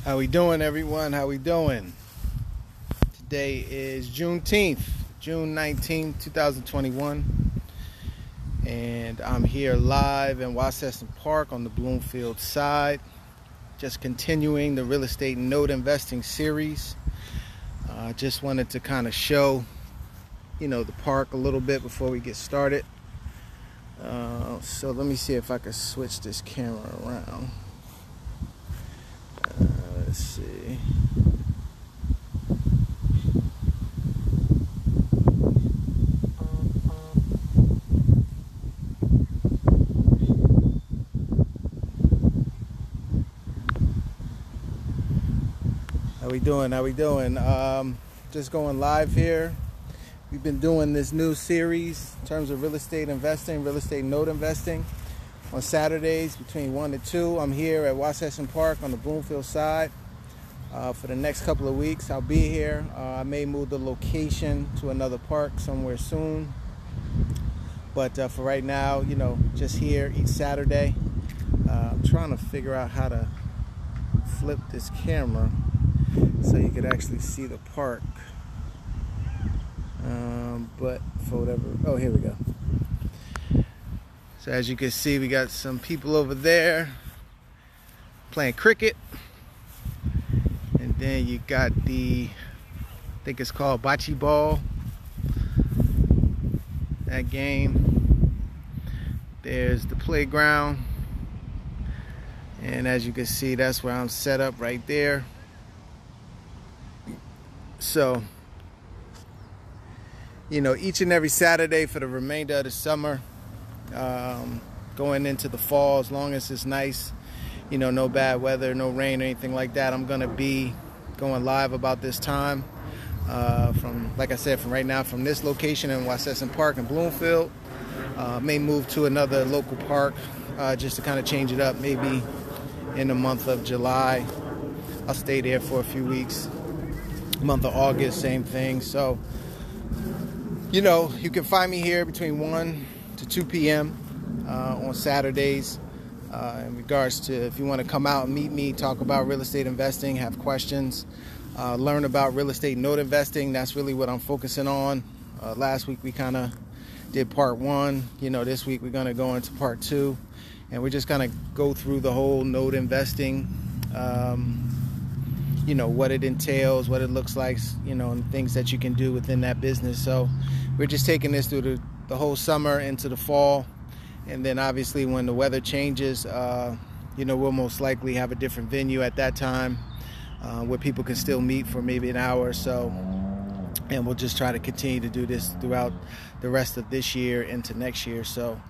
How we doing, everyone? How we doing? Today is Juneteenth, June 19th, 2021. And I'm here live in Wasesson Park on the Bloomfield side. Just continuing the real estate note investing series. Just wanted to kind of show, the park a little bit before we get started. So let me see if I can switch this camera around. Let's see. How we doing? Just going live here. We've been doing this new series in terms of real estate investing, real estate note investing. On Saturdays between 1 to 2, I'm here at Wasesson Park on the Bloomfield side. For the next couple of weeks, I'll be here. I may move the location to another park somewhere soon. But for right now, just here each Saturday. I'm trying to figure out how to flip this camera so you could actually see the park. But for whatever, oh, here we go. So as you can see, we got some people over there playing cricket. And then you got I think it's called bocce ball. That game. There's the playground. And as you can see, that's where I'm set up right there. So, each and every Saturday for the remainder of the summer, going into the fall, as long as it's nice, no bad weather, no rain or anything like that, I'm going to be going live about this time. Like I said, from right now, from this location in Wasesson Park in Bloomfield. May move to another local park just to kind of change it up, maybe in the month of July. I'll stay there for a few weeks. Month of August, same thing. So, you can find me here between 1 to 2 p.m. On Saturdays in regards to if you want to come out and meet me, talk about real estate investing, have questions, learn about real estate note investing. That's really what I'm focusing on. Last week we kind of did part 1. This week we're going to go into part 2, and we're just going to go through the whole note investing, what it entails, what it looks like, and things that you can do within that business. So we're just taking this through the whole summer into the fall. And then obviously when the weather changes, we'll most likely have a different venue at that time where people can still meet for maybe an hour or so. And we'll just try to continue to do this throughout the rest of this year into next year. So,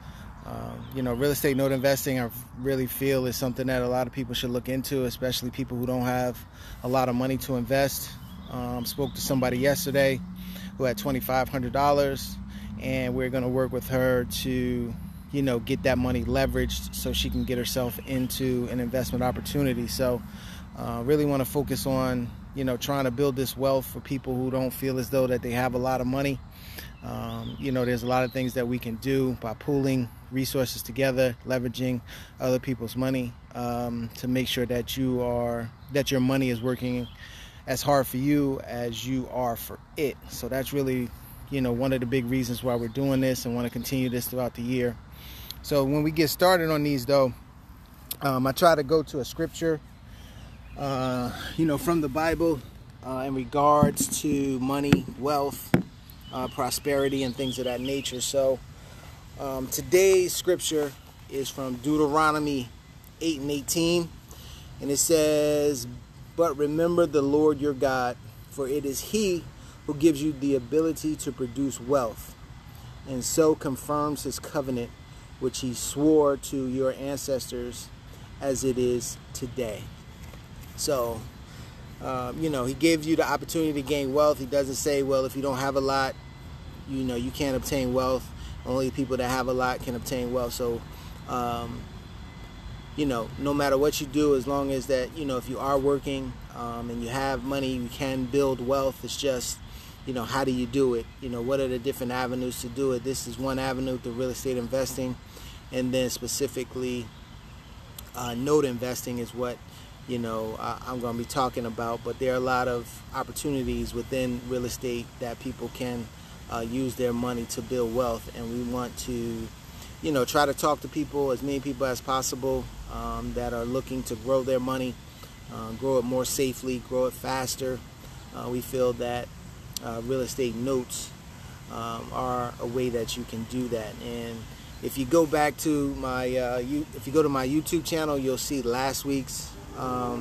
real estate note investing, I really feel is something that a lot of people should look into, especially people who don't have a lot of money to invest. Spoke to somebody yesterday who had $2,500, and we're going to work with her to, get that money leveraged so she can get herself into an investment opportunity. So, really want to focus on, trying to build this wealth for people who don't feel as though that they have a lot of money. There's a lot of things that we can do by pooling resources together, leveraging other people's money, to make sure that your money is working as hard for you as you are for it. So that's really, one of the big reasons why we're doing this and want to continue this throughout the year. So when we get started on these, though, I try to go to a scripture, from the Bible in regards to money, wealth, prosperity, and things of that nature. So today's scripture is from Deuteronomy 8:18, and it says, "But remember the Lord your God, for it is He who gives you the ability to produce wealth, and so confirms His covenant, which He swore to your ancestors as it is today." So, He gives you the opportunity to gain wealth. He doesn't say, well, if you don't have a lot, you can't obtain wealth. Only people that have a lot can obtain wealth. So, no matter what you do, as long as that, if you are working and you have money, you can build wealth. It's just, how do you do it? What are the different avenues to do it? This is one avenue, through real estate investing. And then specifically, note investing is what I'm going to be talking about. But there are a lot of opportunities within real estate that people can use their money to build wealth, and we want to try to talk to people, as many people as possible, that are looking to grow their money, grow it more safely, grow it faster. We feel that real estate notes are a way that you can do that. And if you go back to my if you go to my YouTube channel, you'll see last week's the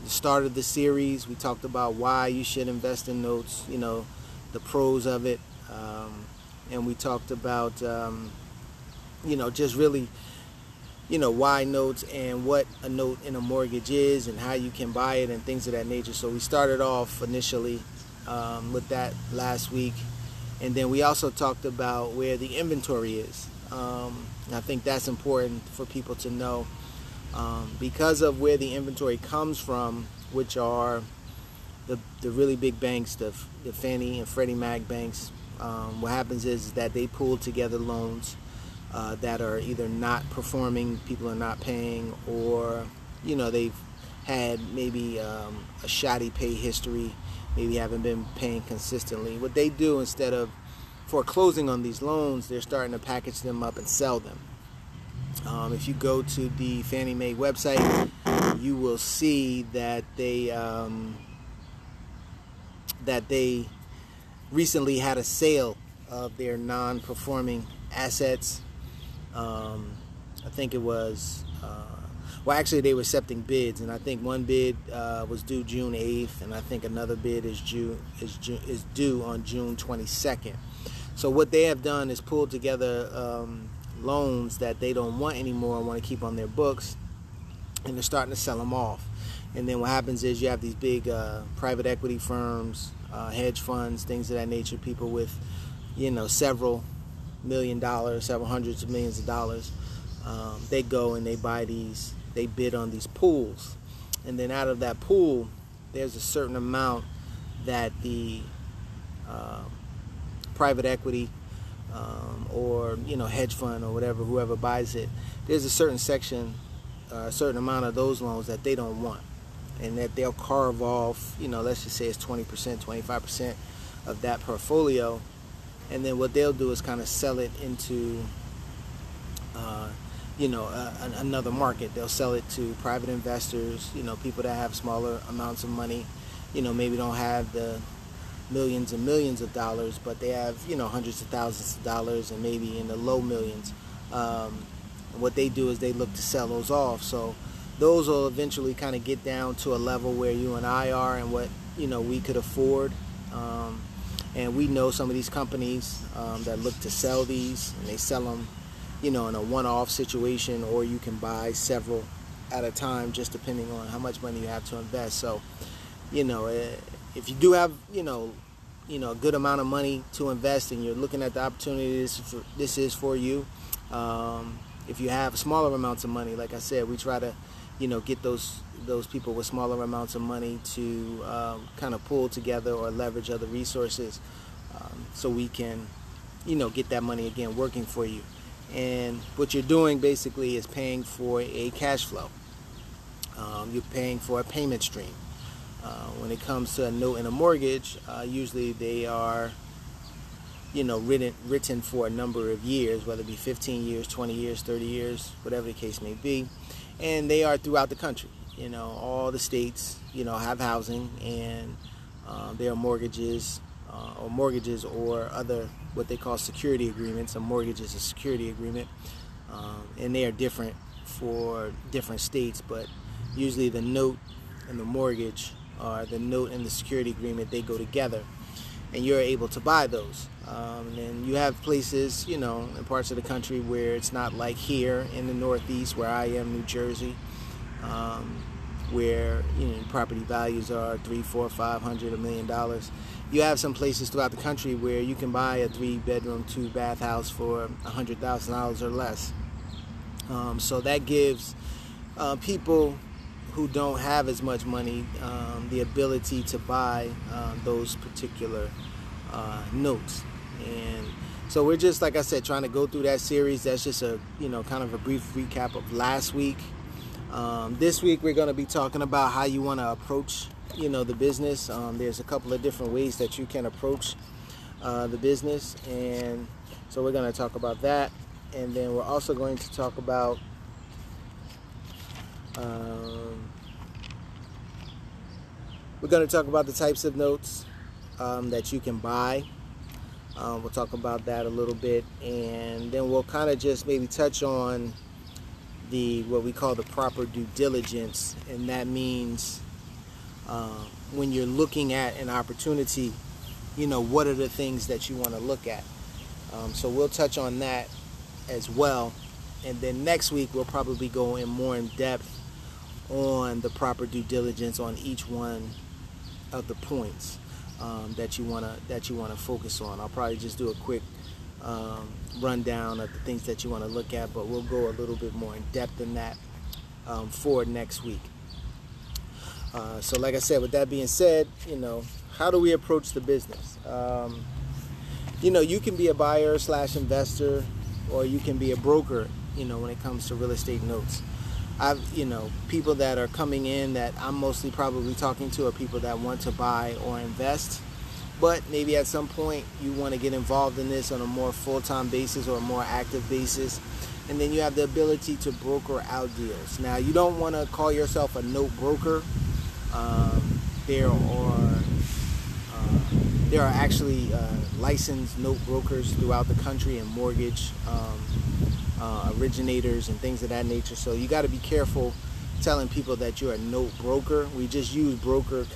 start of the series. We talked about why you should invest in notes, the pros of it, and we talked about just really why notes and what a note in a mortgage is and how you can buy it and things of that nature. So we started off initially with that last week, and then we also talked about where the inventory is. I think that's important for people to know, because of where the inventory comes from, which are the really big banks, the Fannie and Freddie Mac banks. What happens is that they pull together loans that are either not performing, people are not paying, or they've had maybe a shoddy pay history, maybe haven't been paying consistently. What they do, instead of foreclosing on these loans, they're starting to package them up and sell them. If you go to the Fannie Mae website, you will see that they recently had a sale of their non-performing assets. I think it was, actually they were accepting bids, and I think one bid was due June 8th, and I think another bid is due on June 22nd. So what they have done is pulled together loans that they don't want anymore and want to keep on their books, and they're starting to sell them off. And then what happens is you have these big private equity firms, hedge funds, things of that nature, people with several $1 million, several hundreds of millions of dollars. They go and they buy these, they bid on these pools, and then out of that pool there's a certain amount that the private equity or hedge fund or whatever, whoever buys it, there's a certain section, a certain amount of those loans that they don't want, and that they'll carve off, let's just say it's 20%, 25% of that portfolio, and then what they'll do is kind of sell it into another market. They'll sell it to private investors, people that have smaller amounts of money, maybe don't have the millions and millions of dollars, but they have hundreds of thousands of dollars and maybe in the low millions. What they do is they look to sell those off. So those will eventually kind of get down to a level where you and I are and what we could afford. And we know some of these companies that look to sell these, and they sell them in a one-off situation, or you can buy several at a time, just depending on how much money you have to invest. So if you do have a good amount of money to invest and you're looking at the opportunity, this is for you. If you have smaller amounts of money, like I said, we try to get those people with smaller amounts of money to kind of pull together or leverage other resources, so we can get that money again working for you. And what you're doing basically is paying for a cash flow. You're paying for a payment stream. When it comes to a note and a mortgage, usually they are written for a number of years, whether it be 15 years, 20 years, 30 years, whatever the case may be. And they are throughout the country. All the states, have housing, and there are mortgages or other what they call security agreements. A mortgage is a security agreement, and they are different for different states, but usually the note and the mortgage, or the note and the security agreement, they go together, and you're able to buy those. And you have places, in parts of the country where it's not like here in the Northeast, where I am, New Jersey, where property values are $300, $400, $500, $1 million. You have some places throughout the country where you can buy a 3-bedroom, 2-bath house for $100,000 or less. So that gives people who don't have as much money the ability to buy those particular notes. And So we're just, like I said, trying to go through that series. That's just a, kind of a brief recap of last week. This week we're going to be talking about how you want to approach, the business. There's a couple of different ways that you can approach the business, and so we're going to talk about that. And then we're also going to talk about the types of notes that you can buy. We'll talk about that a little bit, and then we'll kind of just maybe touch on what we call the proper due diligence, and that means when you're looking at an opportunity, what are the things that you want to look at. So we'll touch on that as well, and then next week we'll probably go more in depth on the proper due diligence on each one of the points that you want to focus on. I'll probably just do a quick rundown of the things that you want to look at, but we'll go a little bit more in depth in that for next week. So like I said, with that being said, how do we approach the business? You can be a buyer / investor, or you can be a broker, when it comes to real estate notes. People that are coming in that I'm mostly probably talking to are people that want to buy or invest, but maybe at some point you want to get involved in this on a more full-time basis or a more active basis, and then you have the ability to broker out deals. Now, you don't want to call yourself a note broker. There are actually licensed note brokers throughout the country, and mortgage originators and things of that nature. So you got to be careful telling people that you're a note broker. We just use broker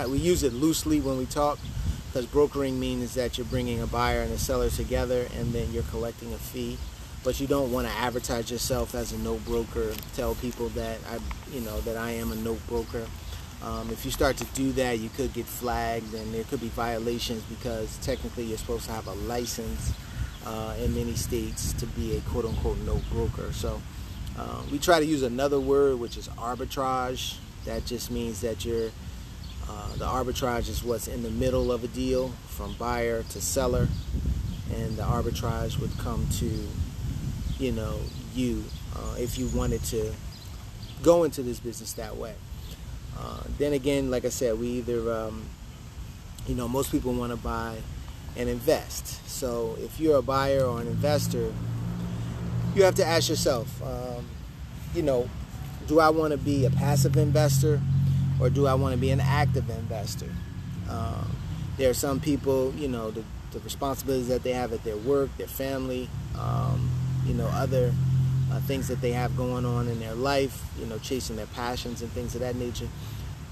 we use it loosely when we talk, because brokering means that you're bringing a buyer and a seller together, and then you're collecting a fee. But you don't want to advertise yourself as a note broker. Tell people that I am a note broker. If you start to do that, you could get flagged, and there could be violations, because technically you're supposed to have a license in many states to be a quote-unquote note broker. So we try to use another word, which is arbitrage. That just means that the arbitrage is what's in the middle of a deal, from buyer to seller, and the arbitrage would come to you if you wanted to go into this business that way. Then again, like I said, we either most people want to buy and invest. So if you're a buyer or an investor, you have to ask yourself, do I want to be a passive investor, or do I want to be an active investor? There are some people, the responsibilities that they have at their work, their family, other things that they have going on in their life, chasing their passions and things of that nature.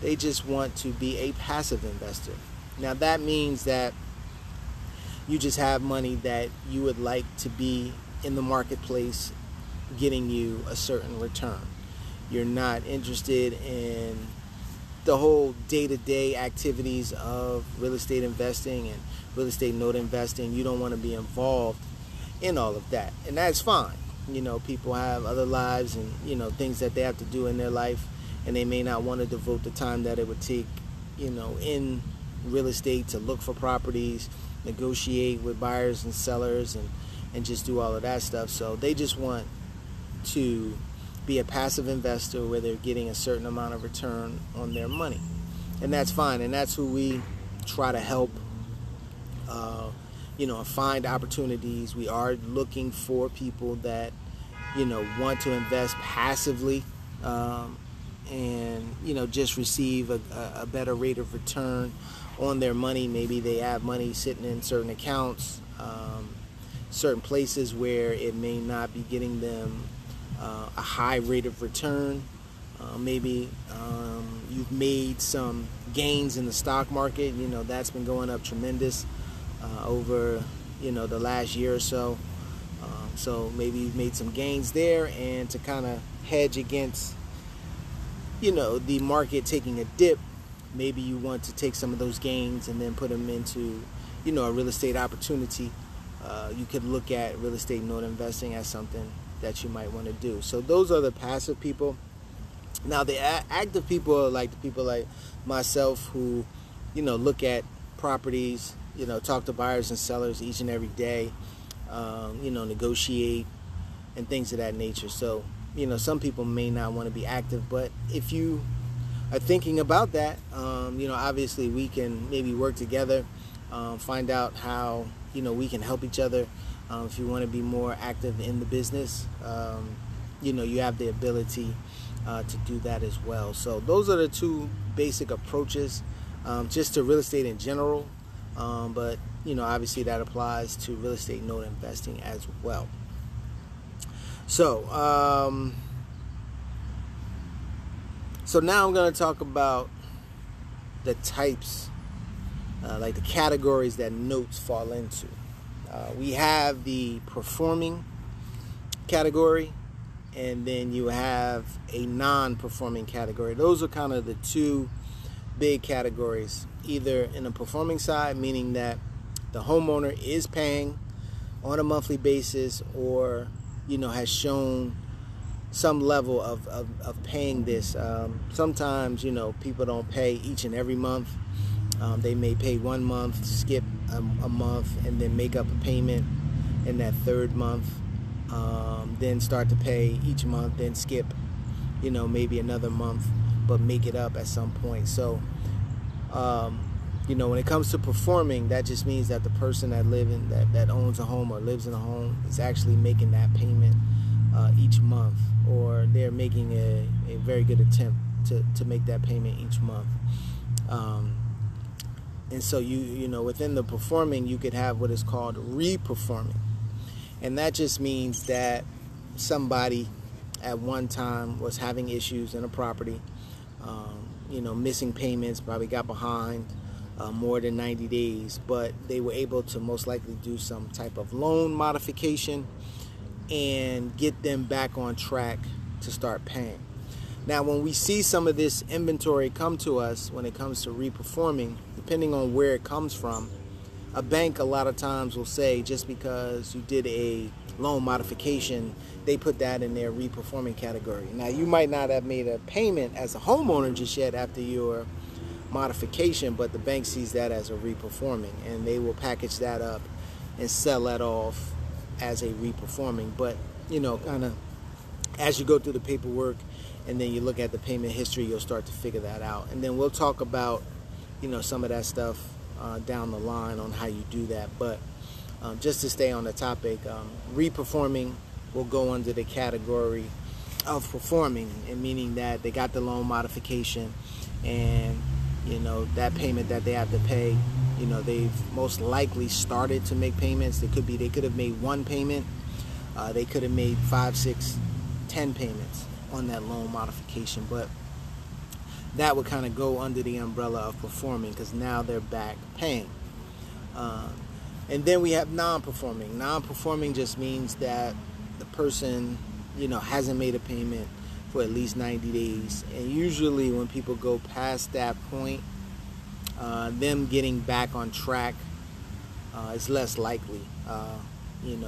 They just want to be a passive investor. Now, that means that you just have money that you would like to be in the marketplace getting you a certain return. You're not interested in the whole day-to-day activities of real estate investing and real estate note investing. You don't want to be involved in all of that, and that's fine. People have other lives and things that they have to do in their life, and they may not want to devote the time that it would take in real estate to look for properties, negotiate with buyers and sellers, and just do all of that stuff. So they just want to be a passive investor where they're getting a certain amount of return on their money, and that's fine. And that's who we try to help find opportunities. We are looking for people that want to invest passively, and just receive a better rate of return on their money. Maybe they have money sitting in certain accounts, certain places where it may not be getting them a high rate of return. Maybe you've made some gains in the stock market. That's been going up tremendous over the last year or so. So maybe you've made some gains there, and to kind of hedge against the market taking a dip, maybe you want to take some of those gains and then put them into a real estate opportunity. You could look at real estate note investing as something that you might want to do. So those are the passive people. Now the active people are like the people like myself who look at properties, talk to buyers and sellers each and every day, negotiate and things of that nature. So, some people may not want to be active, but if you are thinking about that, obviously we can maybe work together, find out how, we can help each other. If you want to be more active in the business, you have the ability to do that as well. So those are the two basic approaches, just to real estate in general. But, obviously that applies to real estate note investing as well. So, so now I'm going to talk about the types, like the categories that notes fall into. We have the performing category, and then you have a non-performing category. Those are kind of the two big categories, either in a performing side, meaning that the homeowner is paying on a monthly basis, or has shown some level of paying this. Sometimes people don't pay each and every month. They may pay 1 month, skip a month, and then make up a payment in that third month, then start to pay each month, then skip maybe another month, but make it up at some point. So when it comes to performing, that just means that the person that owns a home or lives in a home is actually making that payment each month, or they're making a very good attempt to make that payment each month. And so within the performing, you could have what is called reperforming, and that just means that somebody at one time was having issues in a property, missing payments, probably got behind more than 90 days, but they were able to most likely do some type of loan modification and get them back on track to start paying. Now, when we see some of this inventory come to us when it comes to reperforming, depending on where it comes from, a bank a lot of times will say just because you did a loan modification, they put that in their reperforming category. Now, you might not have made a payment as a homeowner just yet after your modification, but the bank sees that as a reperforming, and they will package that up and sell that off as a reperforming. But kind of as you go through the paperwork and then you look at the payment history, you'll start to figure that out. And then we'll talk about some of that stuff down the line on how you do that. But just to stay on the topic, reperforming will go under the category of performing, and meaning that they got the loan modification, and that payment that they have to pay, they've most likely started to make payments. They could have made one payment. They could have made 5, 6, 10 payments on that loan modification, but that would kind of go under the umbrella of performing, because now they're back paying. And then we have non-performing. Non-performing just means that the person hasn't made a payment for at least 90 days. And usually when people go past that point, them getting back on track is less likely,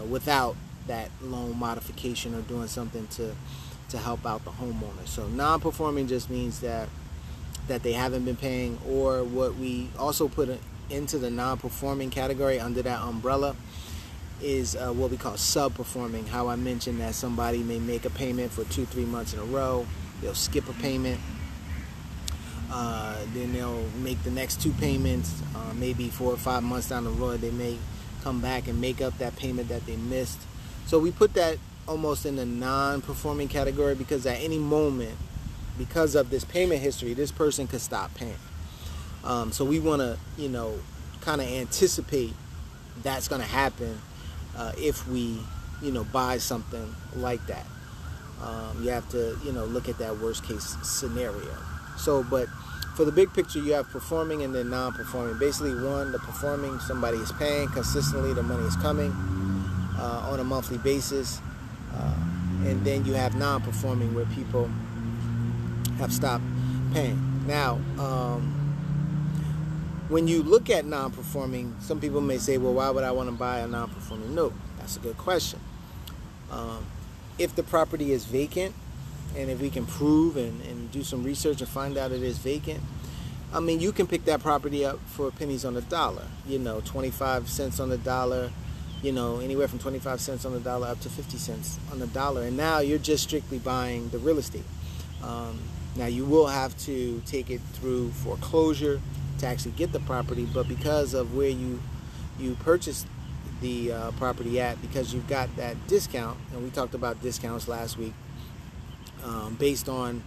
without that loan modification or doing something to help out the homeowner. So non-performing just means that they haven't been paying, or what we also put into the non-performing category under that umbrella is what we call sub-performing. How I mentioned that somebody may make a payment for 2-3 months in a row, they'll skip a payment, then they'll make the next 2 payments, maybe 4 or 5 months down the road they may come back and make up that payment that they missed. So we put that almost in the non-performing category, because at any moment, because of this payment history, this person could stop paying. So we want to kind of anticipate that's going to happen if we buy something like that. You have to look at that worst case scenario. So, but for the big picture, you have performing and then non-performing. Basically, one, the performing, somebody is paying consistently, the money is coming on a monthly basis, and then you have non-performing, where people have stopped paying. Now, when you look at non-performing, some people may say, well, why would I want to buy a non-performing note? That's a good question. If the property is vacant, and if we can prove and do some research and find out it is vacant, I mean, you can pick that property up for pennies on the dollar, 25 cents on the dollar, anywhere from 25 cents on the dollar up to 50 cents on the dollar. And now you're just strictly buying the real estate. Now you will have to take it through foreclosure to actually get the property, but because of where you purchased the property at, because you've got that discount, and we talked about discounts last week, based on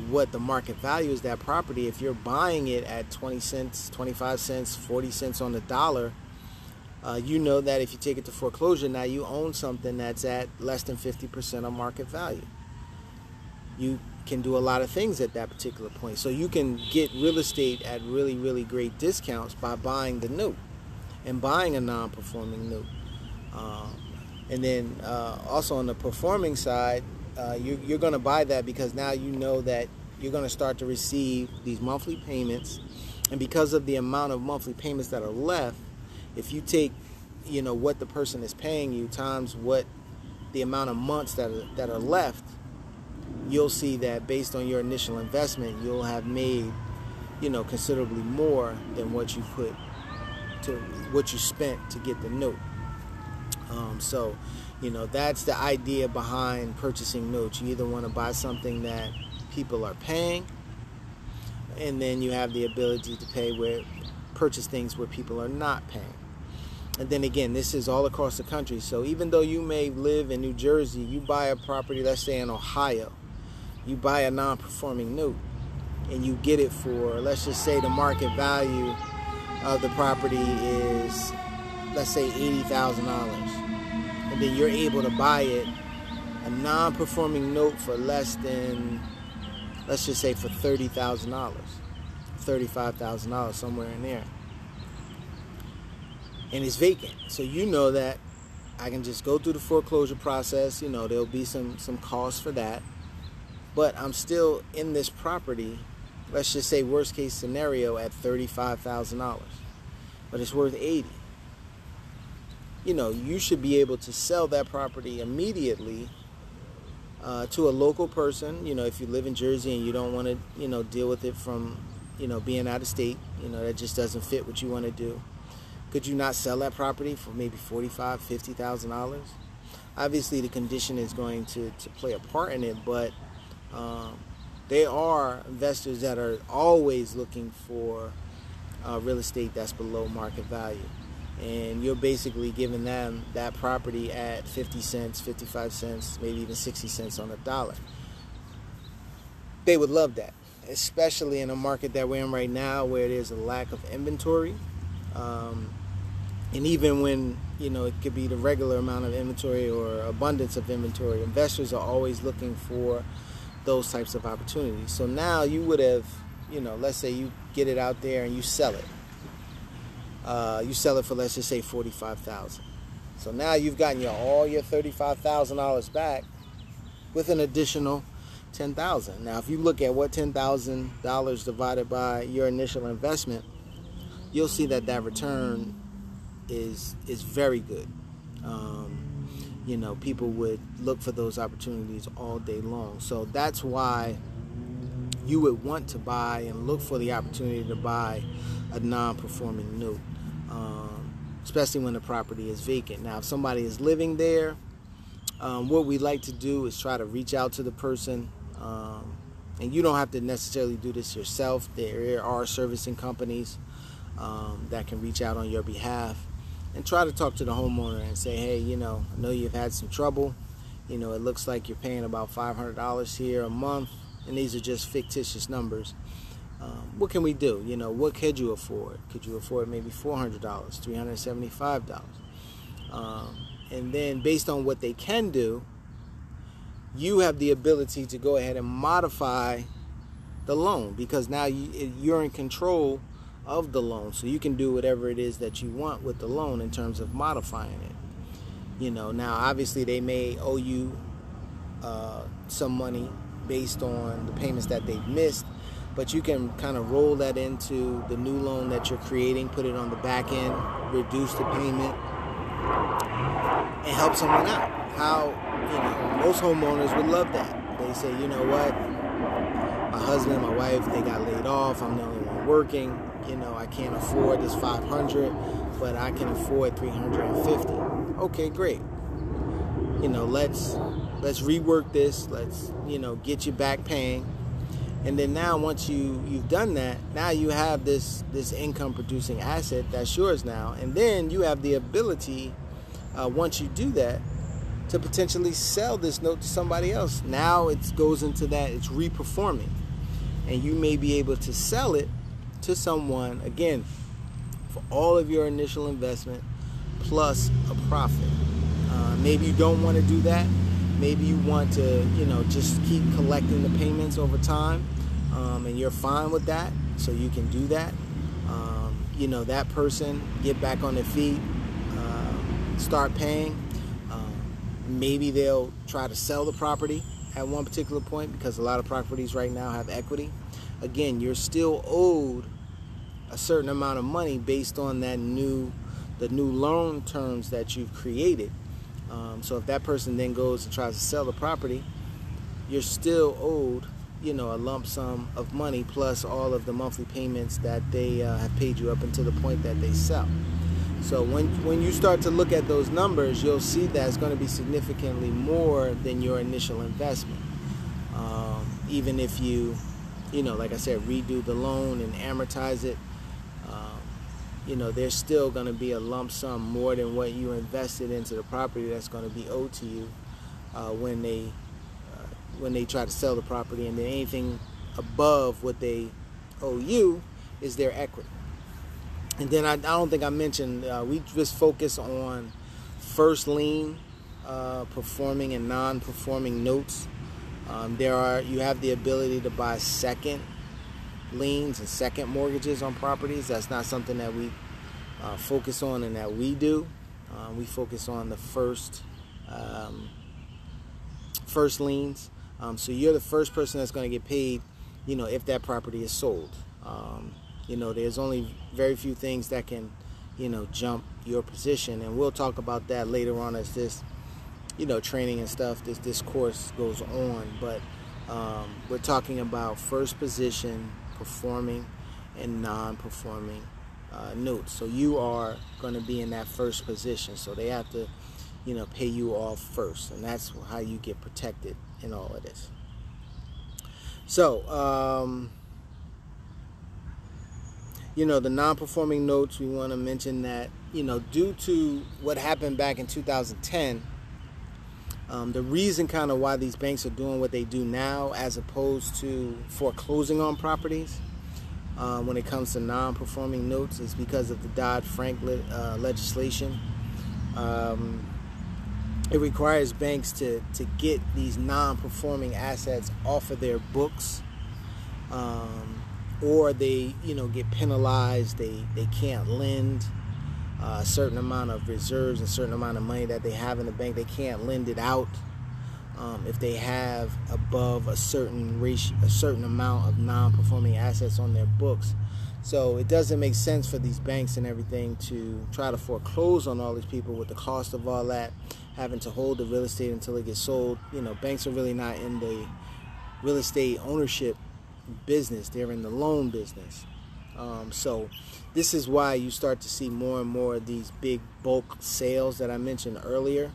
what the market value is that property. If you're buying it at 20 cents, 25 cents, 40 cents on the dollar, you know that if you take it to foreclosure, now you own something that's at less than 50% of market value. You can do a lot of things at that particular point. So you can get real estate at really, really great discounts by buying the note and buying a non-performing note. And then also on the performing side, you're going to buy that because now you know that you're going to start to receive these monthly payments. And because of the amount of monthly payments that are left, if you take, what the person is paying you times what the amount of months that are left, you'll see that based on your initial investment, you'll have made, considerably more than what you spent to get the note. So, that's the idea behind purchasing notes. You either want to buy something that people are paying, and then you have the ability to purchase things where people are not paying. And then again, this is all across the country. So even though you may live in New Jersey, you buy a property, let's say in Ohio, you buy a non-performing note, and you get it for, let's just say the market value of the property is, let's say $80,000. And then you're able to buy it, a non-performing note, for less than, let's just say for $30,000, $35,000, somewhere in there. And it's vacant. So you know that I can just go through the foreclosure process. There'll be some costs for that. But I'm still in this property, let's just say worst case scenario, at $35,000. But it's worth $80,000. You should be able to sell that property immediately to a local person. If you live in Jersey and you don't want to, deal with it from, being out of state, that just doesn't fit what you want to do. Could you not sell that property for maybe $45,000, $50,000? Obviously, the condition is going to play a part in it, but there are investors that are always looking for real estate that's below market value. And you're basically giving them that property at 50 cents, 55 cents, maybe even 60 cents on the dollar. They would love that, especially in a market that we're in right now where there's a lack of inventory. And even when, it could be the regular amount of inventory or abundance of inventory, investors are always looking for those types of opportunities. So now you would have, let's say you get it out there and you sell it. You sell it for, let's just say, $45,000. So now you've gotten all your $35,000 back with an additional $10,000. Now, if you look at what $10,000 divided by your initial investment, you'll see that return is very good. People would look for those opportunities all day long. So that's why you would want to buy and look for the opportunity to buy a non-performing note, especially when the property is vacant. Now, if somebody is living there, what we like to do is try to reach out to the person, and you don't have to necessarily do this yourself. There are servicing companies that can reach out on your behalf and try to talk to the homeowner and say, hey, I know you've had some trouble. It looks like you're paying about $500 here a month, and these are just fictitious numbers. What can we do? What could you afford? Could you afford maybe $400, $375? And then based on what they can do, you have the ability to go ahead and modify the loan, because now you're in control of the loan, so you can do whatever it is that you want with the loan in terms of modifying it. Now obviously they may owe you some money based on the payments that they've missed, but you can kind of roll that into the new loan that you're creating, put it on the back end, reduce the payment, and help someone out. Most homeowners would love that. They say, you know what, my husband, my wife, they got laid off, I'm the only one not working. I can't afford this 500, but I can afford 350. Okay, great. Let's rework this. Let's get you back paying. And then now, once you've done that, now you have this income producing asset that's yours now. And then you have the ability, once you do that, to potentially sell this note to somebody else. Now it goes into that, it's reperforming. And you may be able to sell it to someone, again, for all of your initial investment plus a profit. Maybe you don't want to do that. Maybe you want to, just keep collecting the payments over time, and you're fine with that, so you can do that. That person get back on their feet, start paying. Maybe they'll try to sell the property at one particular point, because a lot of properties right now have equity. Again, you're still owed a certain amount of money based on the new loan terms that you've created. So if that person then goes and tries to sell the property, you're still owed, a lump sum of money plus all of the monthly payments that they have paid you up until the point that they sell. So when you start to look at those numbers, you'll see that it's going to be significantly more than your initial investment. Even if you, like I said, redo the loan and amortize it, there's still going to be a lump sum more than what you invested into the property that's going to be owed to you when they try to sell the property. And then anything above what they owe you is their equity. And then I don't think I mentioned, we just focus on first lien performing and non-performing notes. You have the ability to buy second liens and second mortgages on properties. That's not something that we focus on and that we do. We focus on the first liens. So you're the first person that's going to get paid, if that property is sold. There's only very few things that can, jump your position, and we'll talk about that later on as this, training and stuff, this course goes on. But we're talking about first position performing and non-performing notes. So you are going to be in that first position, so they have to, pay you off first, and that's how you get protected in all of this. So the non-performing notes, we want to mention that, due to what happened back in 2010, the reason kind of why these banks are doing what they do now as opposed to foreclosing on properties when it comes to non-performing notes is because of the Dodd-Frank legislation. It requires banks to get these non-performing assets off of their books, or they get penalized. They can't lend a certain amount of reserves, a certain amount of money that they have in the bank. They can't lend it out if they have above a certain ratio, a certain amount of non-performing assets on their books. So it doesn't make sense for these banks and everything to try to foreclose on all these people with the cost of all that, having to hold the real estate until it gets sold. Banks are really not in the real estate ownership business. They're in the loan business. So this is why you start to see more and more of these big bulk sales that I mentioned earlier,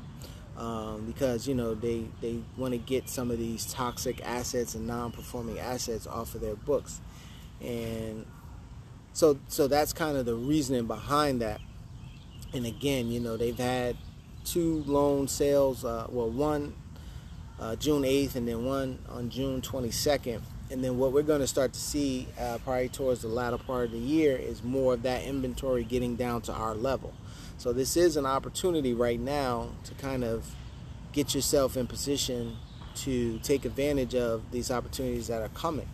because they want to get some of these toxic assets and non-performing assets off of their books. And so that's kind of the reasoning behind that. And again, they've had two loan sales, one June 8th and then one on June 22nd. And then what we're going to start to see probably towards the latter part of the year is more of that inventory getting down to our level. So this is an opportunity right now to kind of get yourself in position to take advantage of these opportunities that are coming.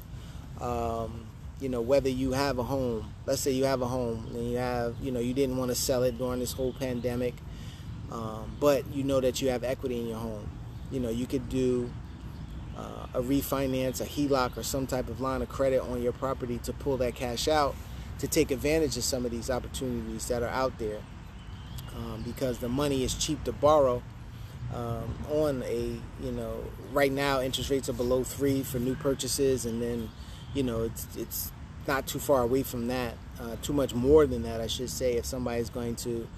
Whether you have a home, let's say you have a home and you have, you didn't want to sell it during this whole pandemic, but that you have equity in your home. You could do a refinance, a HELOC, or some type of line of credit on your property to pull that cash out to take advantage of some of these opportunities that are out there, because the money is cheap to borrow on a, right now interest rates are below 3% for new purchases, and then it's not too far away from that, too much more than that, I should say, if somebody's going to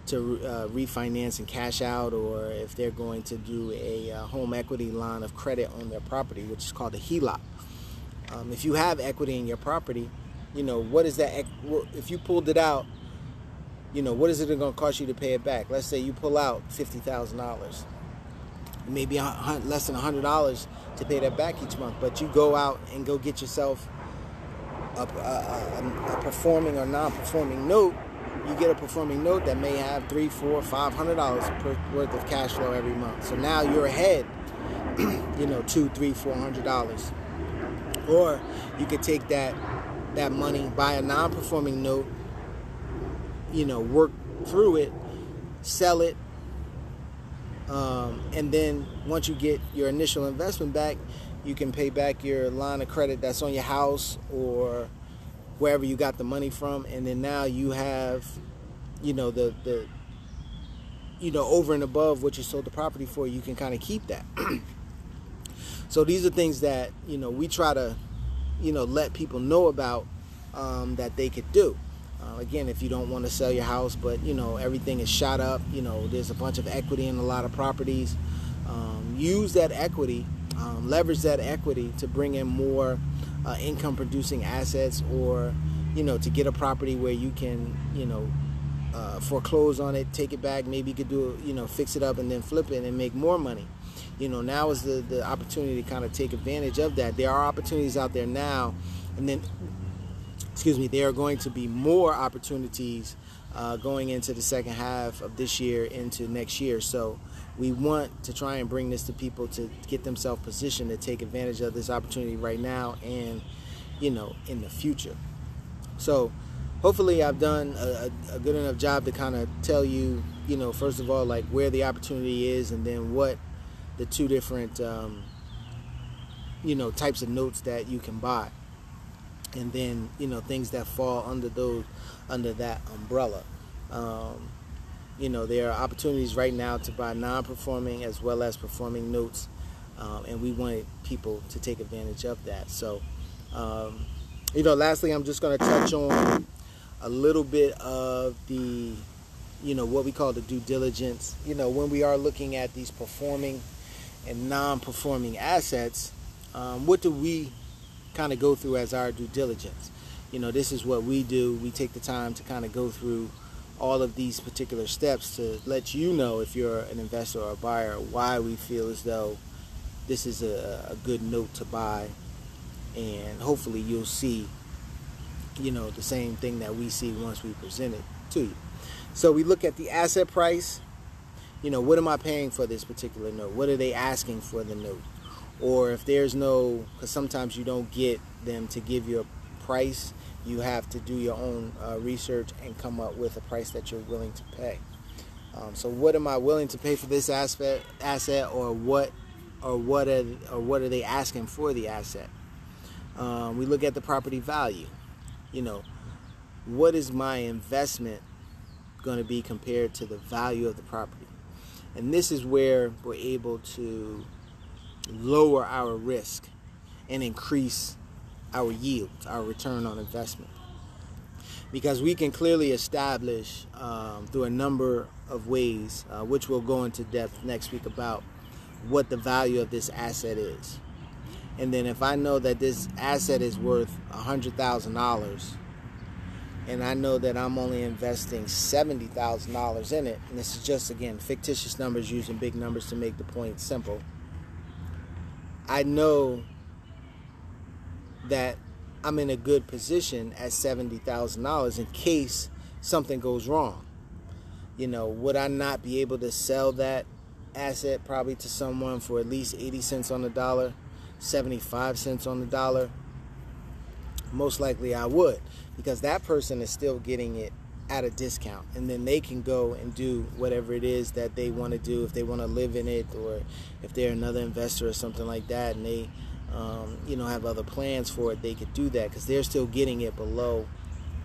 refinance and cash out, or if they're going to do a home equity line of credit on their property, which is called a HELOC. If you have equity in your property, what is that? If you pulled it out, what is it going to cost you to pay it back? Let's say you pull out $50,000, maybe less than $100 to pay that back each month, but you go out and go get yourself a performing or non-performing note. You get a performing note that may have $300, $400, $500 worth of cash flow every month. So now you're ahead, $200, $300, $400. Or you could take that money, buy a non-performing note, work through it, sell it, and then once you get your initial investment back, you can pay back your line of credit that's on your house or wherever you got the money from, and then now you have, the over and above what you sold the property for, you can kind of keep that. So these are things that, we try to, let people know about, that they could do. Again, if you don't want to sell your house, but, everything is shot up, there's a bunch of equity in a lot of properties, use that equity, leverage that equity to bring in more income producing assets, or to get a property where you can foreclose on it, take it back, maybe you could do fix it up and then flip it and make more money. Now is the opportunity to kind of take advantage of that. There are opportunities out there now, and then there are going to be more opportunities going into the second half of this year into next year. So we want to try and bring this to people to get themselves positioned to take advantage of this opportunity right now and, in the future. So hopefully I've done a good enough job to kind of tell you, first of all, like where the opportunity is, and then what the two different, types of notes that you can buy. And then, things that fall under that umbrella. There are opportunities right now to buy non-performing as well as performing notes, and we wanted people to take advantage of that. So, lastly, I'm just going to touch on a little bit of the, what we call the due diligence. When we are looking at these performing and non-performing assets, what do we kind of go through as our due diligence? This is what we do. We take the time to kind of go through all of these particular steps to let you know, if you're an investor or a buyer, why we feel as though this is a good note to buy, and hopefully you'll see the same thing that we see once we present it to you. So we look at the asset price. What am I paying for this particular note? What are they asking for the note? Or if there's no, because sometimes you don't get them to give you a price, you have to do your own research and come up with a price that you're willing to pay. So what am I willing to pay for this asset, or what are they asking for the asset? We look at the property value. What is my investment going to be compared to the value of the property? And this is where we're able to lower our risk and increase our yield, our return on investment, because we can clearly establish through a number of ways, which we'll go into depth next week, about what the value of this asset is. And then if I know that this asset is worth $100,000, and I know that I'm only investing $70,000 in it, and this is just, again, fictitious numbers using big numbers to make the point simple, I know that I'm in a good position at $70,000 in case something goes wrong. Would I not be able to sell that asset probably to someone for at least 80 cents on the dollar, 75 cents on the dollar? Most likely I would, because that person is still getting it at a discount, and then they can go and do whatever it is that they want to do. If they want to live in it, or if they're another investor or something like that, and they have other plans for it, they could do that because they're still getting it below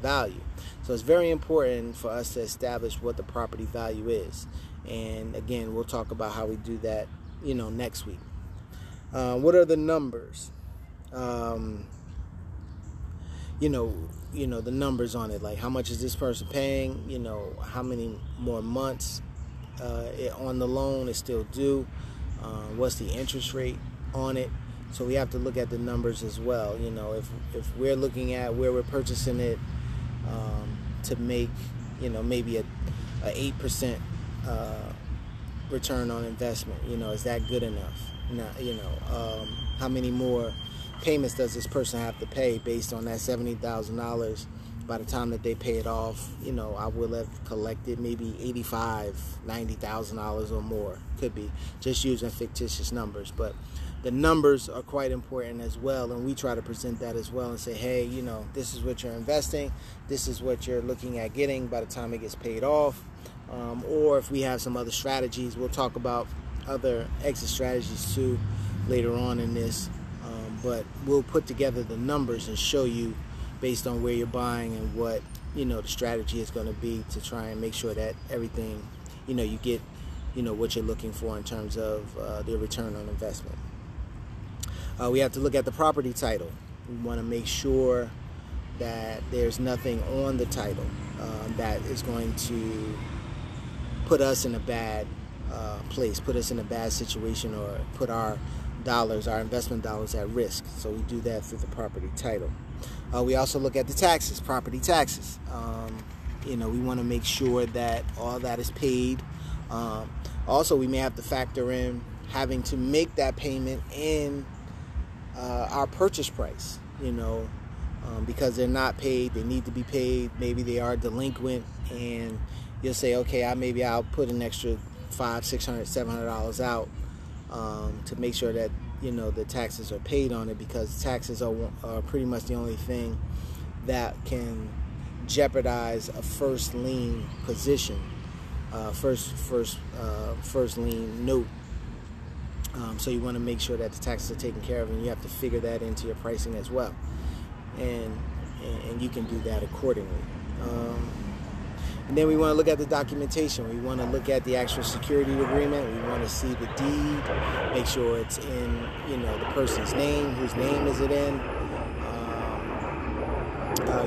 value. So it's very important for us to establish what the property value is, and again, we'll talk about how we do that next week. What are the numbers? you know, the numbers on it, like how much is this person paying, how many more months on the loan is still due, what's the interest rate on it. So we have to look at the numbers as well. If we're looking at where we're purchasing it to make, maybe a 8% return on investment, is that good enough? Now, how many more payments does this person have to pay based on that $70,000? By the time that they pay it off, I will have collected maybe $85,000, $90,000 or more. Could be just using fictitious numbers, but the numbers are quite important as well, and we try to present that as well and say, hey, this is what you're investing, this is what you're looking at getting by the time it gets paid off. Or if we have some other strategies, we'll talk about other exit strategies too later on in this. But we'll put together the numbers and show you based on where you're buying and what the strategy is going to be to try and make sure that everything you get what you're looking for in terms of the return on investment. We have to look at the property title. We want to make sure that there's nothing on the title that is going to put us in a bad place, put us in a bad situation, or put our investment dollars at risk. So we do that through the property title. We also look at the taxes, property taxes. We want to make sure that all that is paid. Also, we may have to factor in having to make that payment in our purchase price, because they're not paid, they need to be paid, maybe they are delinquent, and you'll say, okay, I'll put an extra $500, $600, $700 out to make sure that the taxes are paid on it, because taxes are pretty much the only thing that can jeopardize a first lien position, first lien note. So you want to make sure that the taxes are taken care of, and you have to figure that into your pricing as well, and you can do that accordingly. And then we want to look at the documentation. We want to look at the actual security agreement. We want to see the deed, make sure it's in the person's name, whose name is it in.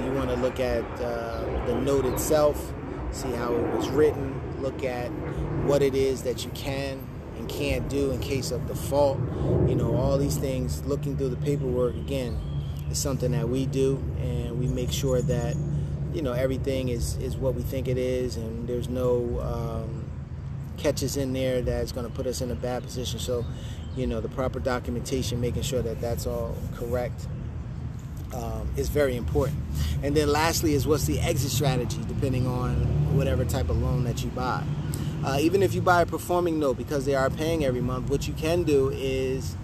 You want to look at the note itself, see how it was written, look at what it is that you can and can't do in case of default. All these things, looking through the paperwork, again, is something that we do, and we make sure that everything is what we think it is, and there's no catches in there that's going to put us in a bad position. So the proper documentation, making sure that that's all correct, is very important. And then lastly is what's the exit strategy, depending on whatever type of loan that you buy. Even if you buy a performing note, because they are paying every month, what you can do is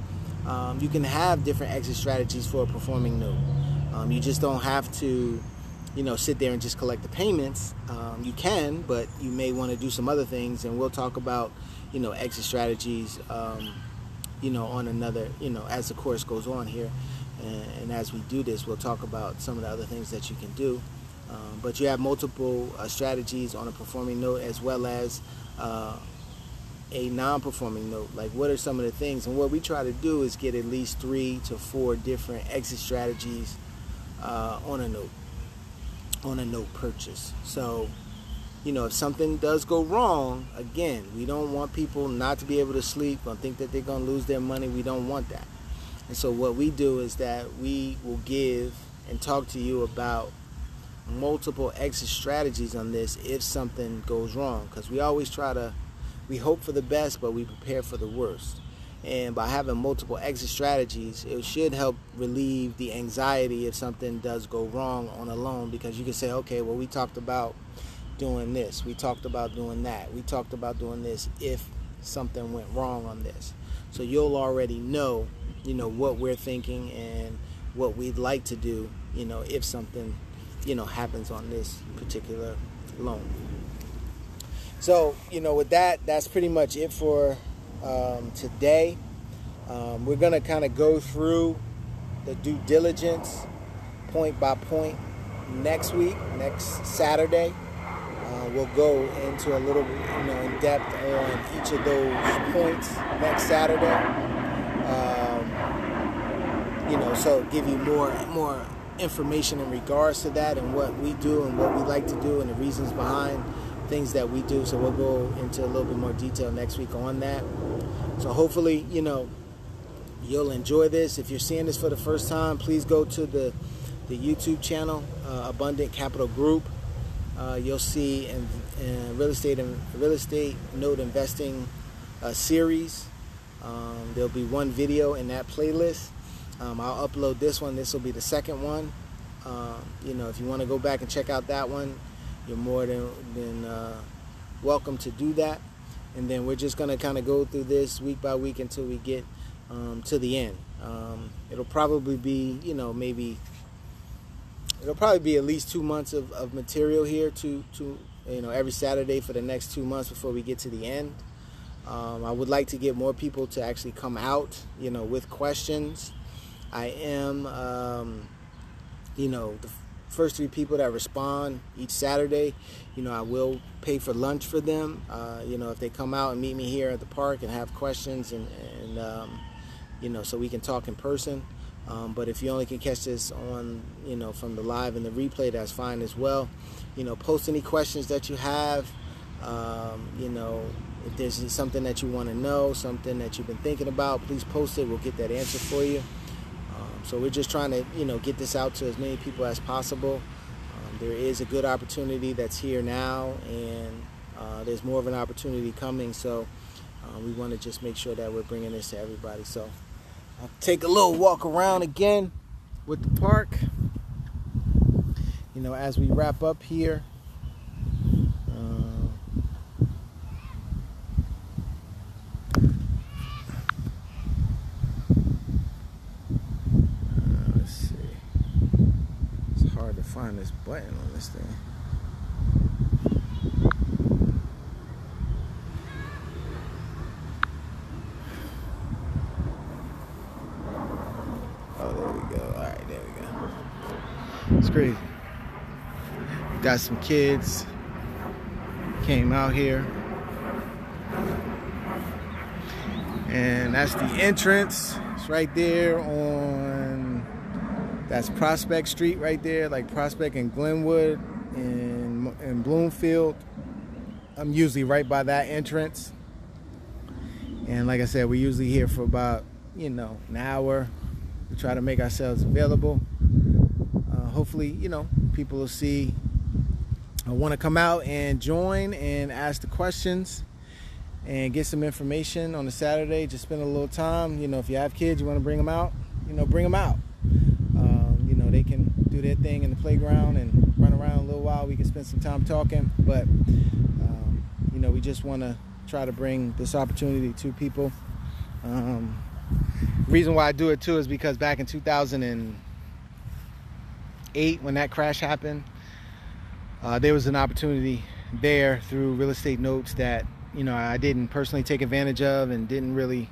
you can have different exit strategies for a performing note. You just don't have to sit there and just collect the payments. You can, but you may want to do some other things, and we'll talk about exit strategies on another, as the course goes on here, and as we do this, we'll talk about some of the other things that you can do. But you have multiple strategies on a performing note, as well as a non-performing note. Like, what are some of the things? And what we try to do is get at least 3 to 4 different exit strategies on a note purchase. So if something does go wrong, again, we don't want people not to be able to sleep or think that they're going to lose their money. We don't want that. And so what we do is that we will give and talk to you about multiple exit strategies on this if something goes wrong, because we always we hope for the best, but we prepare for the worst. And by having multiple exit strategies, it should help relieve the anxiety if something does go wrong on a loan, because you can say, okay, well, we talked about doing this, we talked about doing that, we talked about doing this if something went wrong on this. So you'll already know what we're thinking and what we'd like to do if something happens on this particular loan. So with that's pretty much it for today. We're going to kind of go through the due diligence point by point next week, next Saturday. We'll go into a little in depth on each of those points next Saturday. So give you more information in regards to that and what we do and what we like to do and the reasons behind things that we do. So we'll go into a little bit more detail next week on that. So hopefully, you'll enjoy this. If you're seeing this for the first time, please go to the YouTube channel, Abundant Capital Group. You'll see in real estate note investing series. There'll be one video in that playlist. I'll upload this one. This will be the second one. If you want to go back and check out that one, you're more than welcome to do that. And then we're just going to kind of go through this week by week until we get to the end. It'll probably be, it'll probably be at least 2 months of material here every Saturday for the next 2 months before we get to the end. I would like to get more people to actually come out, with questions. I am, the first 3 people that respond each Saturday, I will pay for lunch for them. If they come out and meet me here at the park and have questions and so we can talk in person. But if you only can catch this on, from the live and the replay, that's fine as well. Post any questions that you have. If there's something that you want to know, something that you've been thinking about, please post it. We'll get that answer for you. So we're just trying to, get this out to as many people as possible. There is a good opportunity that's here now, and there's more of an opportunity coming. So we want to just make sure that we're bringing this to everybody. So I'll take a little walk around again with the park, as we wrap up here. Find this button on this thing. Oh, there we go. All right, there we go. It's great. Got some kids came out here, and that's the entrance. It's right there that's Prospect Street right there, like Prospect and Glenwood and Bloomfield. I'm usually right by that entrance. And like I said, we're usually here for about, an hour. We try to make ourselves available. Hopefully, people will see I want to come out and join and ask the questions and get some information on a Saturday. Just spend a little time. If you have kids, you want to bring them out, bring them out. They can do their thing in the playground and run around a little while. We can spend some time talking, but we just want to try to bring this opportunity to people. Reason why I do it too is because back in 2008, when that crash happened, there was an opportunity there through real estate notes that I didn't personally take advantage of and didn't really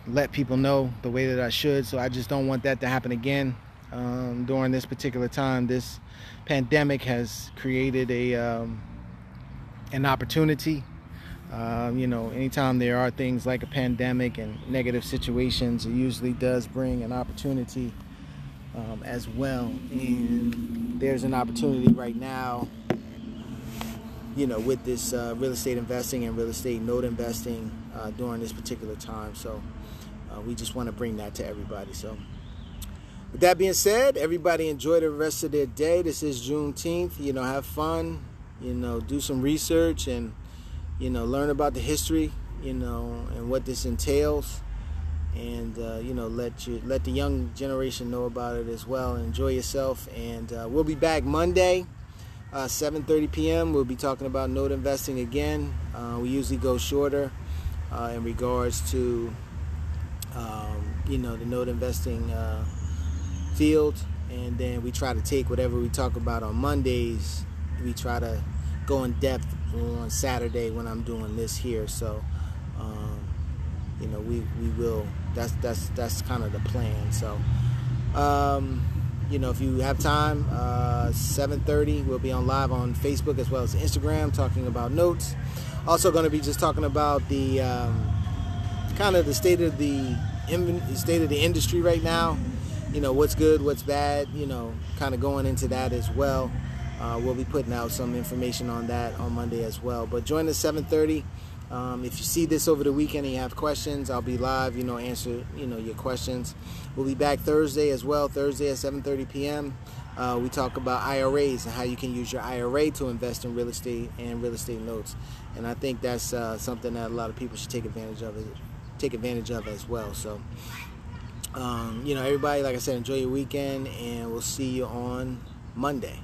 let people know the way that I should. So I just don't want that to happen again. During this particular time, this pandemic has created an opportunity. Anytime there are things like a pandemic and negative situations, it usually does bring an opportunity as well. And there's an opportunity right now, with this real estate investing and real estate note investing during this particular time. So we just want to bring that to everybody. So with that being said, everybody enjoy the rest of their day. This is Juneteenth. Have fun. Do some research and learn about the history. And what this entails. And let the young generation know about it as well. Enjoy yourself. And we'll be back Monday, 7:30 p.m. We'll be talking about note investing again. We usually go shorter in regards to the note investing field, and then we try to take whatever we talk about on Mondays, we try to go in depth on Saturday when I'm doing this here. So we will, that's kind of the plan. So if you have time, 7:30 we'll be on live on Facebook as well as Instagram talking about notes. Also going to be just talking about the kind of the state of the industry right now. what's good, what's bad, kind of going into that as well. We'll be putting out some information on that on Monday as well. But join us 7:30. If you see this over the weekend and you have questions, I'll be live, answer, your questions. We'll be back Thursday as well, Thursday at 7:30 p.m. We talk about IRAs and how you can use your IRA to invest in real estate and real estate notes. And I think that's something that a lot of people should take advantage of as well. So, everybody, like I said, enjoy your weekend, and we'll see you on Monday.